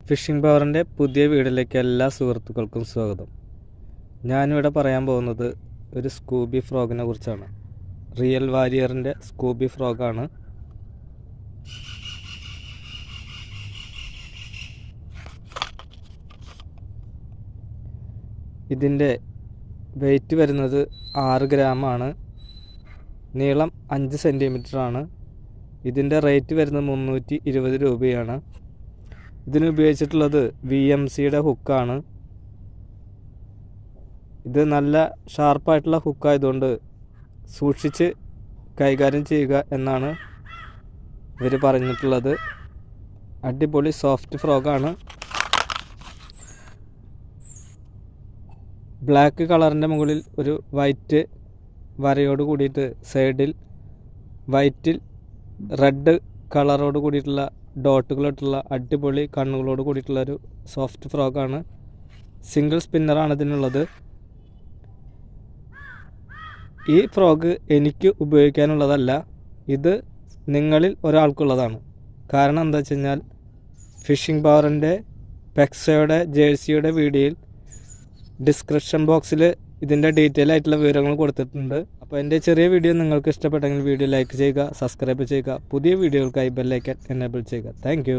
Phishing പവറിൻ്റെ പുതിയ വീഡിയോയിലേക്ക് എല്ലാ സുഹൃത്തുക്കൾക്കും സ്വാഗതം. ഞാനിവിടെ പറയാൻ പോകുന്നത് ഒരു സ്കൂബി ഫ്രോഗിനെ കുറിച്ചാണ്. റിയൽ വാരിയറിൻ്റെ സ്കൂബി ഫ്രോഗാണ്. ഇതിൻ്റെ വെയിറ്റ് വരുന്നത് 6 ഗ്രാമാണ്. നീളം 5 സെൻറ്റിമീറ്ററാണ്. ഇതിൻ്റെ റേറ്റ് വരുന്നത് 320 രൂപയാണ്. ഇതിന് ഉപയോഗിച്ചിട്ടുള്ളത് VMCയുടെ ഹുക്കാണ്. ഇത് നല്ല ഷാർപ്പായിട്ടുള്ള ഹുക്കായതുകൊണ്ട് സൂക്ഷിച്ച് കൈകാര്യം ചെയ്യുക എന്നാണ് ഇവർ പറഞ്ഞിട്ടുള്ളത്. അടിപൊളി സോഫ്റ്റ് ഫ്രോഗാണ്. ബ്ലാക്ക് കളറിൻ്റെ മുകളിൽ ഒരു വൈറ്റ് വരയോട് കൂടിയിട്ട് സൈഡിൽ വൈറ്റിൽ റെഡ് കളറോട് കൂടിയിട്ടുള്ള ഡോട്ടുകളിട്ടുള്ള അടിപൊളി കണ്ണുകളോട് കൂടിയിട്ടുള്ളൊരു സോഫ്റ്റ് ഫ്രോഗാണ്. സിംഗിൾ സ്പിന്നറാണ് ഇതിനുള്ളത്. ഈ ഫ്രോഗ് എനിക്ക് ഉപയോഗിക്കാനുള്ളതല്ല, ഇത് നിങ്ങളിൽ ഒരാൾക്കുള്ളതാണ്. കാരണം എന്താ വെച്ച് കഴിഞ്ഞാൽ ഫിഷിംഗ് പവറിൻ്റെ പെക്സയുടെ ജേഴ്സിയുടെ വീഡിയോയിൽ ഡിസ്ക്രിപ്ഷൻ ബോക്സിൽ ഇതിൻ്റെ ഡീറ്റെയിൽ ആയിട്ടുള്ള വിവരങ്ങൾ കൊടുത്തിട്ടുണ്ട്. അപ്പോൾ എൻ്റെ ചെറിയ വീഡിയോ നിങ്ങൾക്ക് ഇഷ്ടപ്പെട്ടെങ്കിൽ വീഡിയോ ലൈക്ക് ചെയ്യുക, സബ്സ്ക്രൈബ് ചെയ്യുക. പുതിയ വീഡിയോകൾക്കായി ബെൽ ഐക്കൺ എനേബിൾ ചെയ്യുക. താങ്ക്